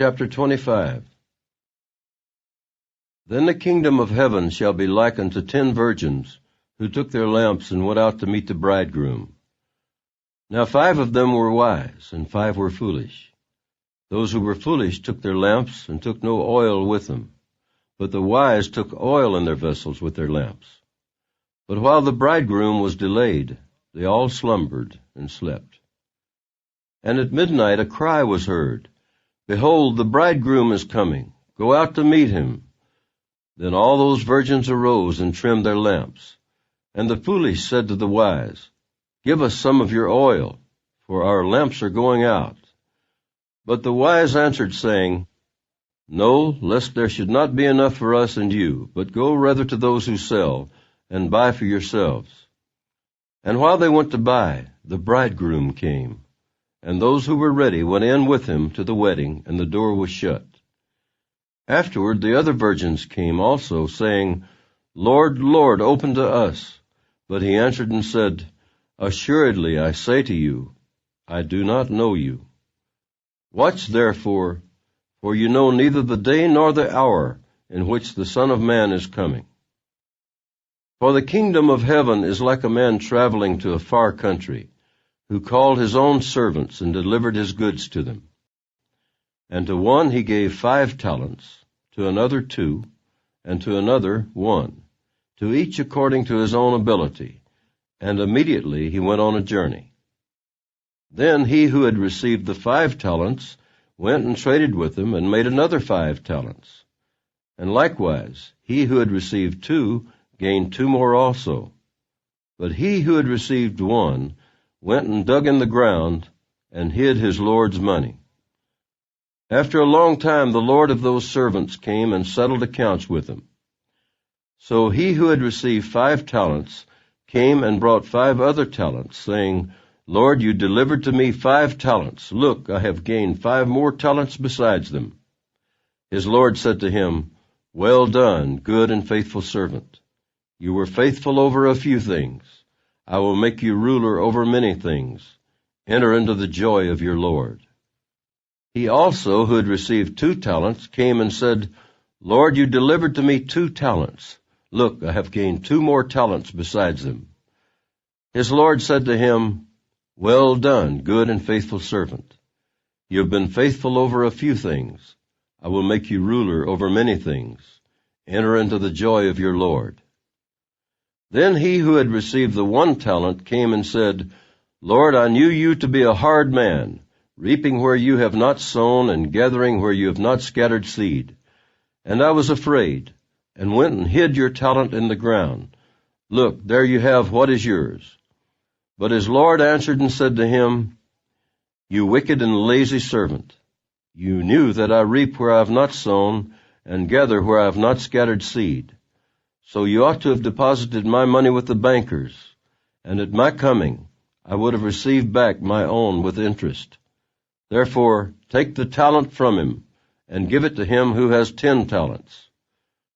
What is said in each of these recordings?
Chapter 25. Then the kingdom of heaven shall be likened to 10 virgins, who took their lamps and went out to meet the bridegroom. Now 5 of them were wise, and 5 were foolish. Those who were foolish took their lamps, and took no oil with them. But the wise took oil in their vessels with their lamps. But while the bridegroom was delayed, they all slumbered and slept. And at midnight a cry was heard, Behold, the bridegroom is coming. Go out to meet him. Then all those virgins arose and trimmed their lamps. And the foolish said to the wise, Give us some of your oil, for our lamps are going out. But the wise answered, saying, No, lest there should not be enough for us and you, but go rather to those who sell, and buy for yourselves. And while they went to buy, the bridegroom came. And those who were ready went in with him to the wedding, and the door was shut. Afterward the other virgins came also, saying, Lord, Lord, open to us. But he answered and said, Assuredly I say to you, I do not know you. Watch therefore, for you know neither the day nor the hour in which the Son of Man is coming. For the kingdom of heaven is like a man traveling to a far country, who called his own servants and delivered his goods to them. And to one he gave 5 talents, to another 2, and to another 1, to each according to his own ability, and immediately he went on a journey. Then he who had received the 5 talents went and traded with them, and made another 5 talents. And likewise he who had received 2 gained 2 more also. But he who had received 1 went and dug in the ground, and hid his Lord's money. After a long time the Lord of those servants came and settled accounts with them. So he who had received 5 talents came and brought 5 other talents, saying, Lord, you delivered to me 5 talents. Look, I have gained 5 more talents besides them. His Lord said to him, Well done, good and faithful servant. You were faithful over a few things. I will make you ruler over many things. Enter into the joy of your Lord. He also, who had received 2 talents, came and said, Lord, you delivered to me 2 talents. Look, I have gained 2 more talents besides them. His Lord said to him, Well done, good and faithful servant. You have been faithful over a few things. I will make you ruler over many things. Enter into the joy of your Lord. Then he who had received the 1 talent came and said, Lord, I knew you to be a hard man, reaping where you have not sown, and gathering where you have not scattered seed. And I was afraid, and went and hid your talent in the ground. Look, there you have what is yours. But his Lord answered and said to him, You wicked and lazy servant, you knew that I reap where I have not sown, and gather where I have not scattered seed. So you ought to have deposited my money with the bankers, and at my coming I would have received back my own with interest. Therefore take the talent from him, and give it to him who has 10 talents.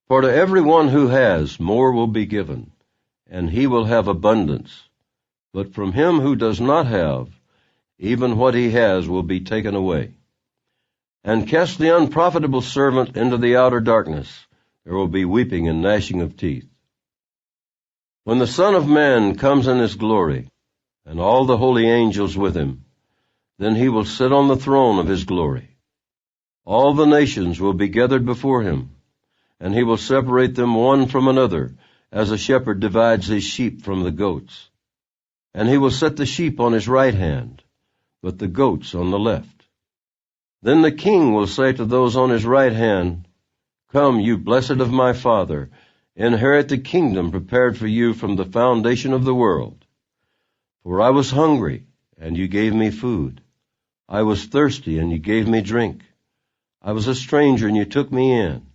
For to every one who has, more will be given, and he will have abundance. But from him who does not have, even what he has will be taken away. And cast the unprofitable servant into the outer darkness. There will be weeping and gnashing of teeth. When the Son of Man comes in his glory, and all the holy angels with him, then he will sit on the throne of his glory. All the nations will be gathered before him, and he will separate them one from another, as a shepherd divides his sheep from the goats. And he will set the sheep on his right hand, but the goats on the left. Then the king will say to those on his right hand, Come, you blessed of my Father, inherit the kingdom prepared for you from the foundation of the world. For I was hungry, and you gave me food. I was thirsty, and you gave me drink. I was a stranger, and you took me in.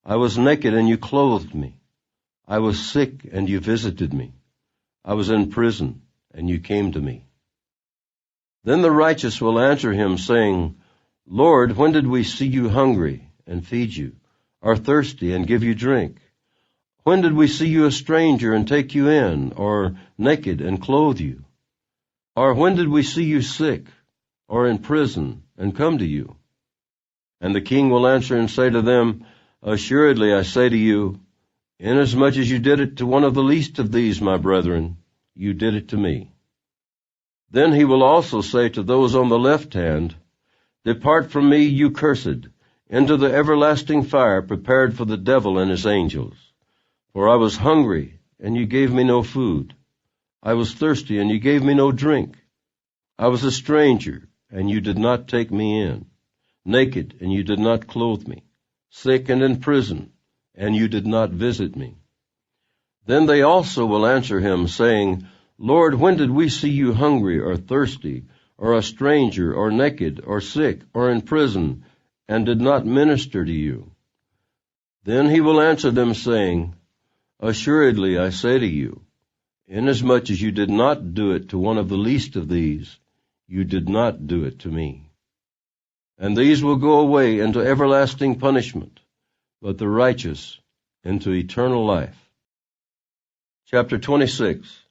I was naked, and you clothed me. I was sick, and you visited me. I was in prison, and you came to me. Then the righteous will answer him, saying, Lord, when did we see you hungry and feed you, or thirsty and give you drink? When did we see you a stranger and take you in, or naked and clothe you? Or when did we see you sick, or in prison and come to you? And the king will answer and say to them, Assuredly I say to you, inasmuch as you did it to one of the least of these, my brethren, you did it to me. Then he will also say to those on the left hand, Depart from me, you cursed, into the everlasting fire prepared for the devil and his angels. For I was hungry, and you gave me no food. I was thirsty, and you gave me no drink. I was a stranger, and you did not take me in. Naked, and you did not clothe me. Sick and in prison, and you did not visit me. Then they also will answer him, saying, Lord, when did we see you hungry or thirsty, or a stranger, or naked, or sick, or in prison, and did not minister to you? Then he will answer them, saying, Assuredly I say to you, inasmuch as you did not do it to one of the least of these, you did not do it to me. And these will go away into everlasting punishment, but the righteous into eternal life. Chapter 26.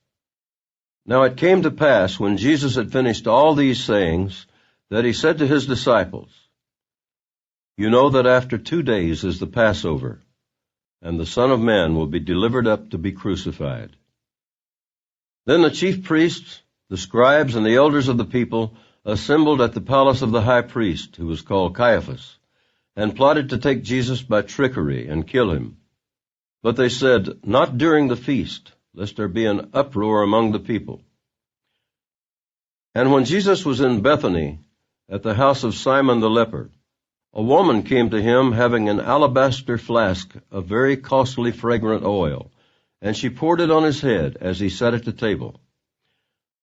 Now it came to pass, when Jesus had finished all these sayings, that he said to his disciples, You know that after 2 days is the Passover, and the Son of Man will be delivered up to be crucified. Then the chief priests, the scribes, and the elders of the people assembled at the palace of the high priest, who was called Caiaphas, and plotted to take Jesus by trickery and kill him. But they said, Not during the feast, lest there be an uproar among the people. And when Jesus was in Bethany, at the house of Simon the leper, a woman came to him having an alabaster flask of very costly fragrant oil, and she poured it on his head as he sat at the table.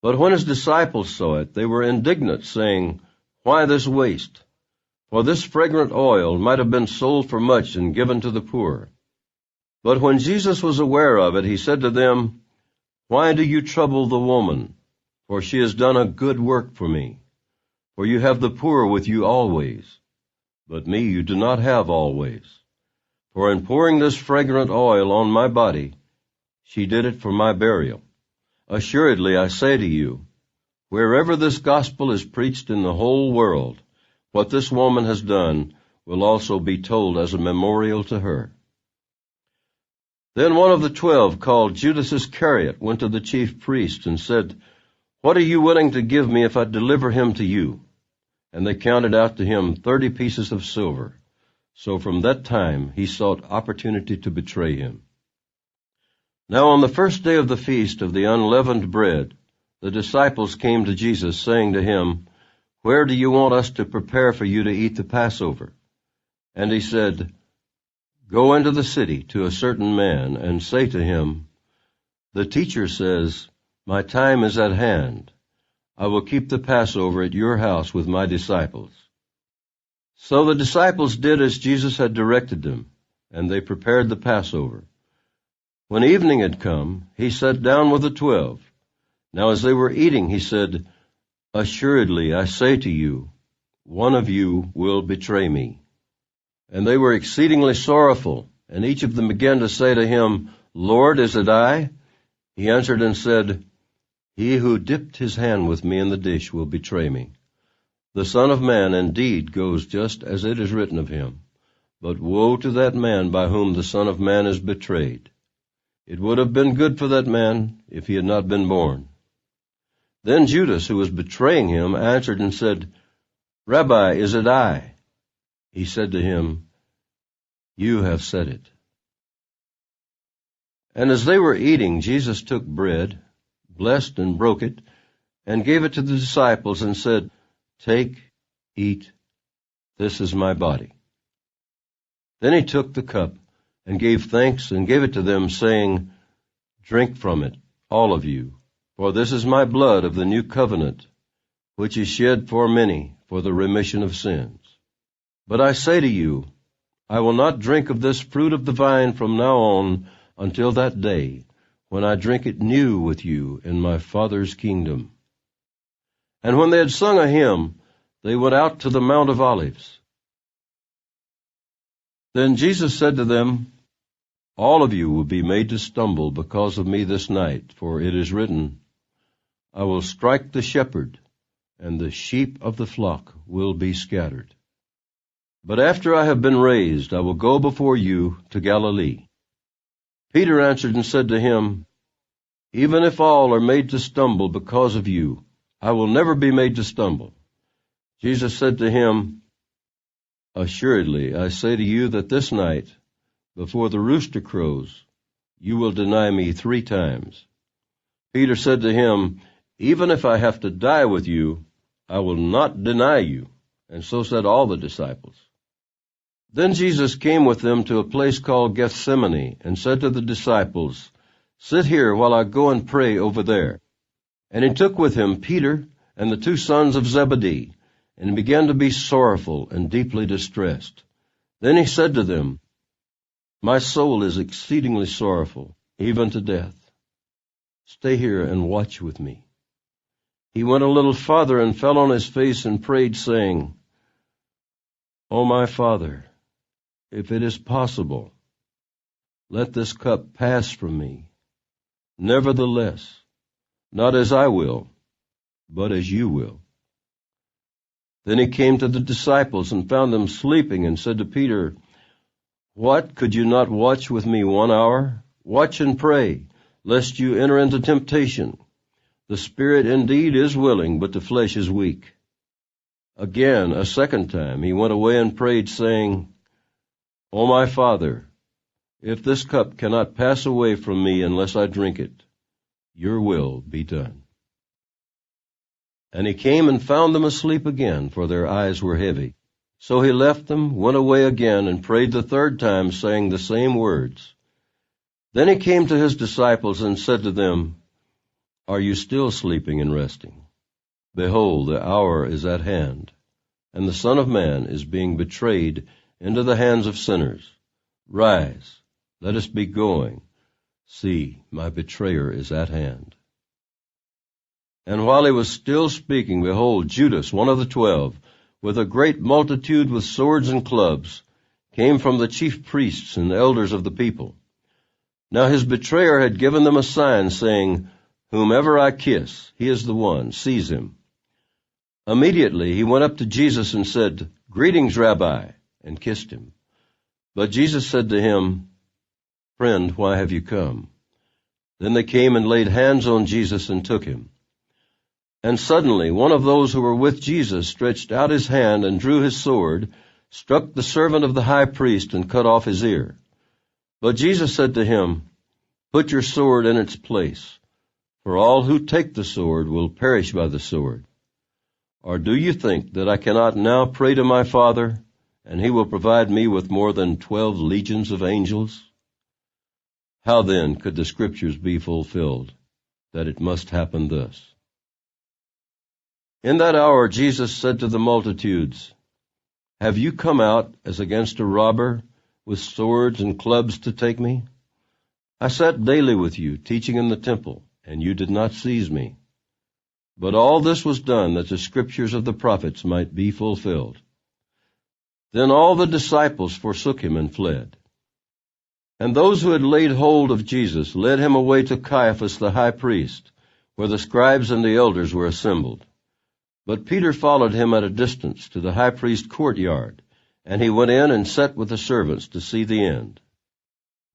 But when his disciples saw it, they were indignant, saying, Why this waste? For this fragrant oil might have been sold for much and given to the poor. But when Jesus was aware of it, he said to them, Why do you trouble the woman? For she has done a good work for me. For you have the poor with you always, but me you do not have always. For in pouring this fragrant oil on my body, she did it for my burial. Assuredly I say to you, wherever this gospel is preached in the whole world, what this woman has done will also be told as a memorial to her. Then one of the 12, called Judas Iscariot, went to the chief priests and said, What are you willing to give me if I deliver him to you? And they counted out to him 30 pieces of silver. So from that time he sought opportunity to betray him. Now on the first day of the feast of the unleavened bread, the disciples came to Jesus, saying to him, Where do you want us to prepare for you to eat the Passover? And he said, Go into the city to a certain man, and say to him, The teacher says, My time is at hand. I will keep the Passover at your house with my disciples. So the disciples did as Jesus had directed them, and they prepared the Passover. When evening had come, he sat down with the 12. Now as they were eating, he said, Assuredly I say to you, one of you will betray me. And they were exceedingly sorrowful, and each of them began to say to him, Lord, is it I? He answered and said, He who dipped his hand with me in the dish will betray me. The Son of Man indeed goes just as it is written of him, but woe to that man by whom the Son of Man is betrayed. It would have been good for that man if he had not been born. Then Judas, who was betraying him, answered and said, Rabbi, is it I? He said to him, You have said it. And as they were eating, Jesus took bread, blessed and broke it, and gave it to the disciples and said, Take, eat, this is my body. Then he took the cup and gave thanks and gave it to them, saying, Drink from it, all of you, for this is my blood of the new covenant, which is shed for many for the remission of sins. But I say to you, I will not drink of this fruit of the vine from now on until that day, when I drink it new with you in my Father's kingdom. And when they had sung a hymn, they went out to the Mount of Olives. Then Jesus said to them, All of you will be made to stumble because of me this night, for it is written, I will strike the shepherd, and the sheep of the flock will be scattered. But after I have been raised, I will go before you to Galilee." Peter answered and said to him, "Even if all are made to stumble because of you, I will never be made to stumble." Jesus said to him, "Assuredly, I say to you that this night, before the rooster crows, you will deny me 3 times. Peter said to him, "Even if I have to die with you, I will not deny you." And so said all the disciples. Then Jesus came with them to a place called Gethsemane, and said to the disciples, "Sit here while I go and pray over there." And he took with him Peter and the 2 sons of Zebedee, and began to be sorrowful and deeply distressed. Then he said to them, "My soul is exceedingly sorrowful, even to death. Stay here and watch with me." He went a little farther and fell on his face and prayed, saying, "O my Father, if it is possible, let this cup pass from me. Nevertheless, not as I will, but as you will." Then he came to the disciples and found them sleeping, and said to Peter, "What, could you not watch with me 1 hour? Watch and pray, lest you enter into temptation. The spirit indeed is willing, but the flesh is weak." Again, a second time, he went away and prayed, saying, "O my Father, if this cup cannot pass away from me unless I drink it, your will be done." And he came and found them asleep again, for their eyes were heavy. So he left them, went away again, and prayed the 3rd time, saying the same words. Then he came to his disciples and said to them, "Are you still sleeping and resting? Behold, the hour is at hand, and the Son of Man is being betrayed into the hands of sinners. Rise, let us be going. See, my betrayer is at hand." And while he was still speaking, behold, Judas, one of the 12, with a great multitude with swords and clubs, came from the chief priests and elders of the people. Now his betrayer had given them a sign, saying, "Whomever I kiss, he is the one, seize him." Immediately he went up to Jesus and said, "Greetings, Rabbi," and kissed him. But Jesus said to him, "Friend, why have you come?" Then they came and laid hands on Jesus and took him. And suddenly one of those who were with Jesus stretched out his hand and drew his sword, struck the servant of the high priest, and cut off his ear. But Jesus said to him, "Put your sword in its place, for all who take the sword will perish by the sword. Or do you think that I cannot now pray to my Father, and he will provide me with more than 12 legions of angels?" How then could the Scriptures be fulfilled, that it must happen thus? In that hour Jesus said to the multitudes, "Have you come out as against a robber, with swords and clubs to take me? I sat daily with you, teaching in the temple, and you did not seize me. But all this was done that the Scriptures of the prophets might be fulfilled." Then all the disciples forsook him and fled. And those who had laid hold of Jesus led him away to Caiaphas the high priest, where the scribes and the elders were assembled. But Peter followed him at a distance to the high priest's courtyard, and he went in and sat with the servants to see the end.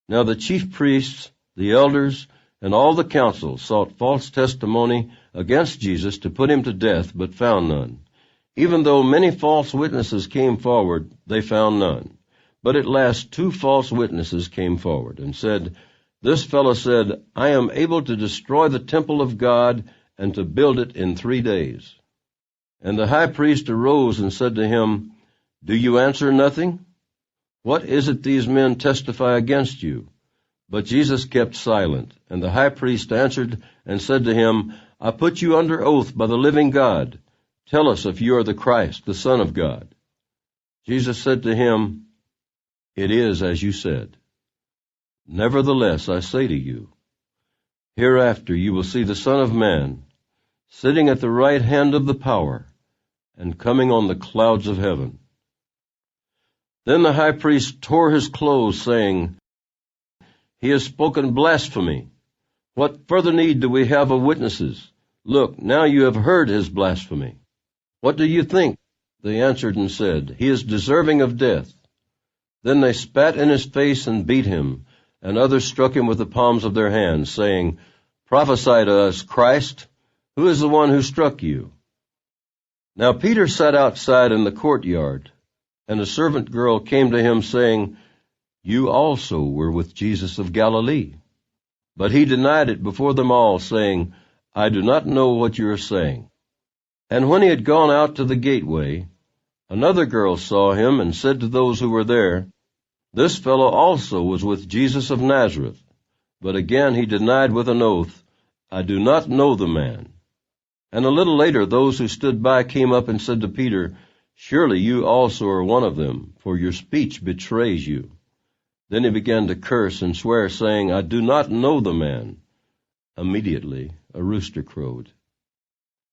Now the chief priests, the elders, and all the council sought false testimony against Jesus to put him to death, but found none. Even though many false witnesses came forward, they found none. But at last 2 false witnesses came forward and said, "This fellow said, I am able to destroy the temple of God and to build it in 3 days. And the high priest arose and said to him, "Do you answer nothing? What is it these men testify against you?" But Jesus kept silent, and the high priest answered and said to him, "I put you under oath by the living God. Tell us if you are the Christ, the Son of God." Jesus said to him, "It is as you said. Nevertheless, I say to you, hereafter you will see the Son of Man sitting at the right hand of the power, and coming on the clouds of heaven." Then the high priest tore his clothes, saying, "He has spoken blasphemy. What further need do we have of witnesses? Look, now you have heard his blasphemy. What do you think? They answered and said, He is deserving of death. Then they spat in his face and beat him, and others struck him with the palms of their hands, saying, Prophesy to us, Christ, who is the one who struck you? Now Peter sat outside in the courtyard, and a servant girl came to him, saying, You also were with Jesus of Galilee. But he denied it before them all, saying, I do not know what you are saying. And when he had gone out to the gateway, another girl saw him and said to those who were there, This fellow also was with Jesus of Nazareth. But again he denied with an oath, I do not know the man. And a little later those who stood by came up and said to Peter, Surely you also are one of them, for your speech betrays you. Then he began to curse and swear, saying, I do not know the man. Immediately a rooster crowed.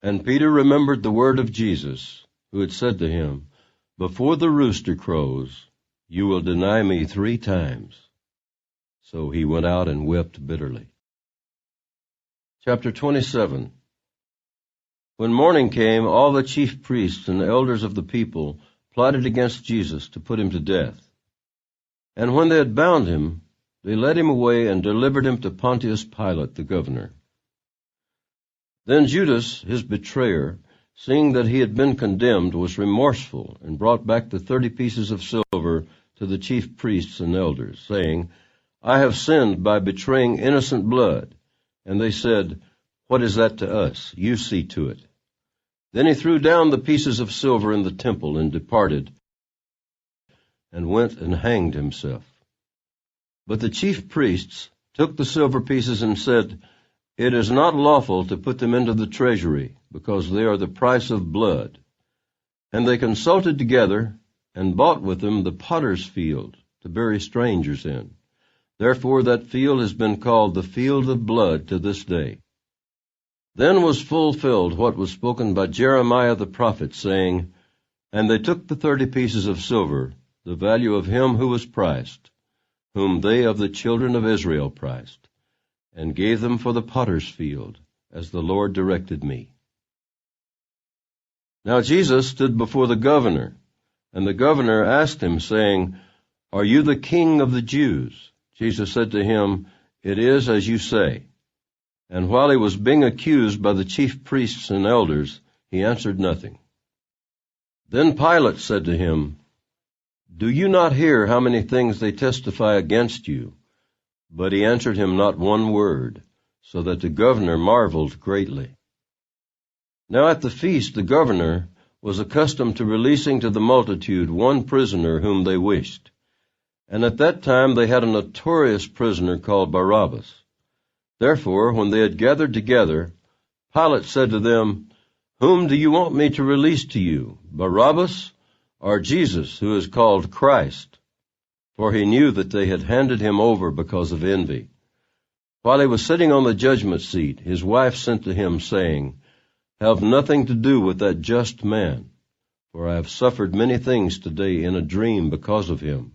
And Peter remembered the word of Jesus, who had said to him, Before the rooster crows, you will deny me 3 times. So he went out and wept bitterly. Chapter 27. When morning came, all the chief priests and elders of the people plotted against Jesus to put him to death. And when they had bound him, they led him away and delivered him to Pontius Pilate, the governor. Then Judas, his betrayer, seeing that he had been condemned, was remorseful, and brought back the 30 pieces of silver to the chief priests and elders, saying, I have sinned by betraying innocent blood. And they said, What is that to us? You see to it. Then he threw down the pieces of silver in the temple and departed, and went and hanged himself. But the chief priests took the silver pieces and said, It is not lawful to put them into the treasury, because they are the price of blood. And they consulted together, and bought with them the potter's field, to bury strangers in. Therefore that field has been called the field of blood to this day. Then was fulfilled what was spoken by Jeremiah the prophet, saying, And they took the 30 pieces of silver, the value of him who was priced, whom they of the children of Israel priced, and gave them for the potter's field, as the Lord directed me. Now Jesus stood before the governor, and the governor asked him, saying, Are you the king of the Jews? Jesus said to him, It is as you say. And while he was being accused by the chief priests and elders, he answered nothing. Then Pilate said to him, Do you not hear how many things they testify against you? But he answered him not one word, so that the governor marveled greatly. Now at the feast the governor was accustomed to releasing to the multitude one prisoner whom they wished. And at that time they had a notorious prisoner called Barabbas. Therefore, when they had gathered together, Pilate said to them, Whom do you want me to release to you, Barabbas or Jesus, who is called Christ? For he knew that they had handed him over because of envy. While he was sitting on the judgment seat, his wife sent to him, saying, Have nothing to do with that just man, for I have suffered many things today in a dream because of him.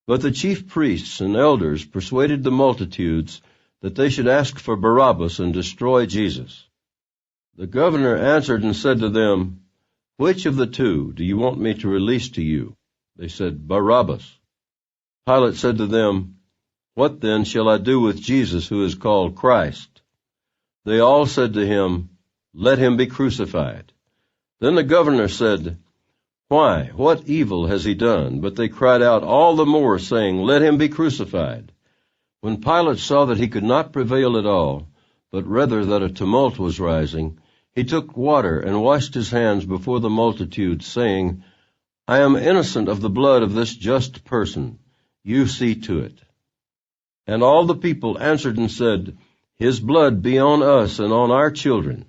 But the chief priests and elders persuaded the multitudes that they should ask for Barabbas and destroy Jesus. The governor answered and said to them, Which of the 2 do you want me to release to you? They said, Barabbas. Pilate said to them, What then shall I do with Jesus, who is called Christ? They all said to him, Let him be crucified. Then the governor said, Why, what evil has he done? But they cried out all the more, saying, Let him be crucified. When Pilate saw that he could not prevail at all, but rather that a tumult was rising, he took water and washed his hands before the multitude, saying, I am innocent of the blood of this just person. You see to it. And all the people answered and said, His blood be on us and on our children.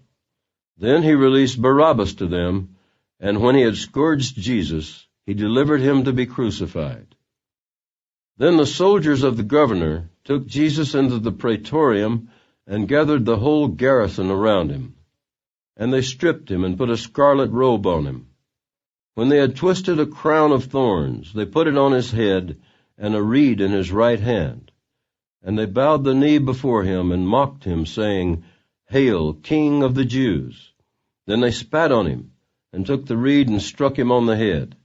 Then he released Barabbas to them, and when he had scourged Jesus, he delivered him to be crucified. Then the soldiers of the governor took Jesus into the praetorium and gathered the whole garrison around him. And they stripped him and put a scarlet robe on him. When they had twisted a crown of thorns, they put it on his head and a reed in his right hand. And they bowed the knee before him and mocked him, saying, Hail, King of the Jews! Then they spat on him and took the reed and struck him on the head.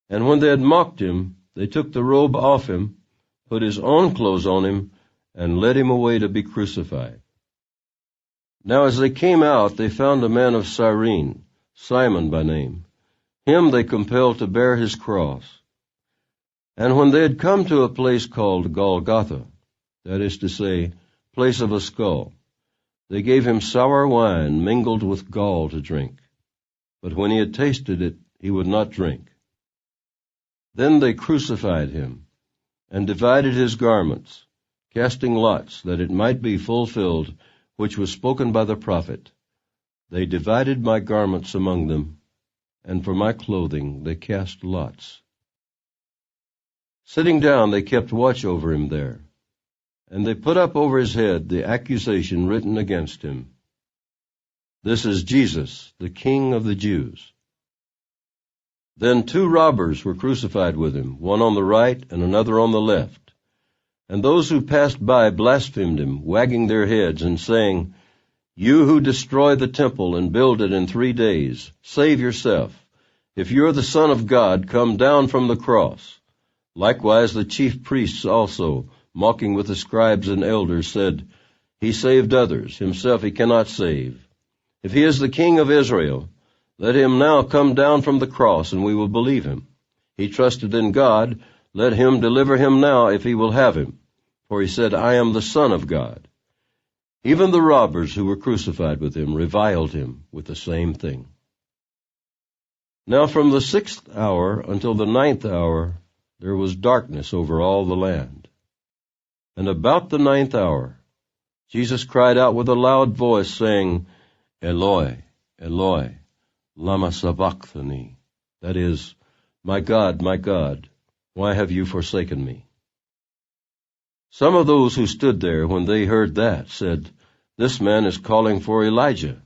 And when they had mocked him, they took the robe off him, put his own clothes on him, and led him away to be crucified. Now as they came out, they found a man of Cyrene, Simon by name. Him they compelled to bear his cross. And when they had come to a place called Golgotha, that is to say, place of a skull, they gave him sour wine mingled with gall to drink. But when he had tasted it, he would not drink. Then they crucified him, and divided his garments, casting lots, that it might be fulfilled, which was spoken by the prophet. They divided my garments among them, and for my clothing they cast lots. Sitting down, they kept watch over him there, and they put up over his head the accusation written against him. This is Jesus, the King of the Jews. Then 2 robbers were crucified with him, one on the right and another on the left. And those who passed by blasphemed him, wagging their heads and saying, You who destroy the temple and build it in 3 days, save yourself. If you are the Son of God, come down from the cross. Likewise the chief priests also, mocking with the scribes and elders, said, He saved others, himself he cannot save. If he is the King of Israel, let him now come down from the cross, and we will believe him. He trusted in God, let him deliver him now if he will have him. For he said, I am the Son of God. Even the robbers who were crucified with him reviled him with the same thing. Now from the 6th hour until the 9th hour there was darkness over all the land. And about the 9th hour Jesus cried out with a loud voice, saying, Eloi, Eloi, lama sabachthani, that is, my God, why have you forsaken me? Some of those who stood there, when they heard that, said, This man is calling for Elijah.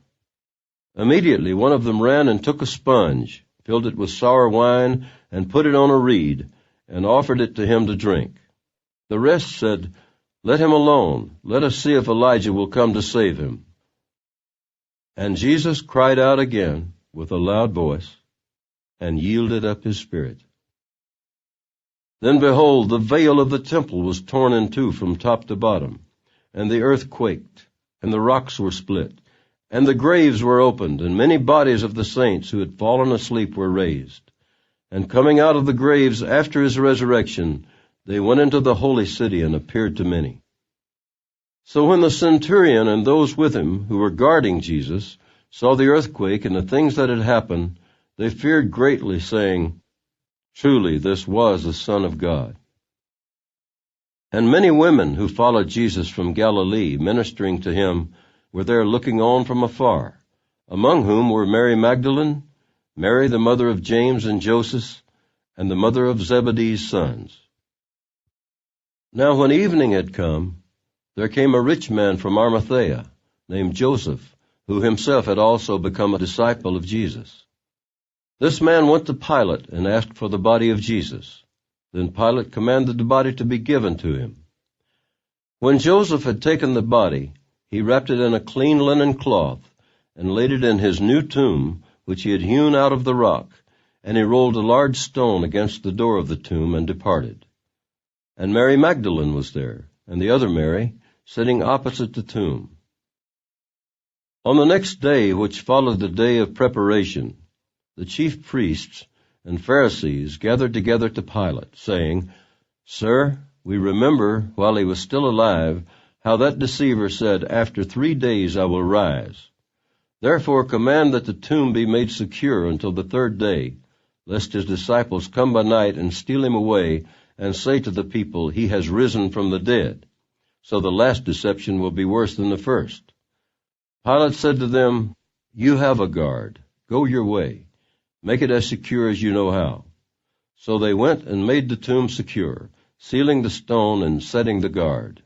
Immediately one of them ran and took a sponge, filled it with sour wine, and put it on a reed, and offered it to him to drink. The rest said, Let him alone. Let us see if Elijah will come to save him. And Jesus cried out again with a loud voice, and yielded up his spirit. Then behold, the veil of the temple was torn in two from top to bottom, and the earth quaked, and the rocks were split, and the graves were opened, and many bodies of the saints who had fallen asleep were raised. And coming out of the graves after his resurrection, they went into the holy city and appeared to many. So when the centurion and those with him who were guarding Jesus saw the earthquake and the things that had happened, they feared greatly, saying, Truly this was the Son of God. And many women who followed Jesus from Galilee, ministering to him, were there looking on from afar, among whom were Mary Magdalene, Mary the mother of James and Joseph, and the mother of Zebedee's sons. Now when evening had come, there came a rich man from Arimathea, named Joseph, who himself had also become a disciple of Jesus. This man went to Pilate and asked for the body of Jesus. Then Pilate commanded the body to be given to him. When Joseph had taken the body, he wrapped it in a clean linen cloth, and laid it in his new tomb, which he had hewn out of the rock, and he rolled a large stone against the door of the tomb, and departed. And Mary Magdalene was there, and the other Mary, sitting opposite the tomb. On the next day, which followed the day of preparation, the chief priests and Pharisees gathered together to Pilate, saying, Sir, we remember, while he was still alive, how that deceiver said, After 3 days I will rise. Therefore command that the tomb be made secure until the 3rd day, lest his disciples come by night and steal him away, and say to the people, He has risen from the dead. So the last deception will be worse than the first. Pilate said to them, You have a guard. Go your way. Make it as secure as you know how. So they went and made the tomb secure, sealing the stone and setting the guard.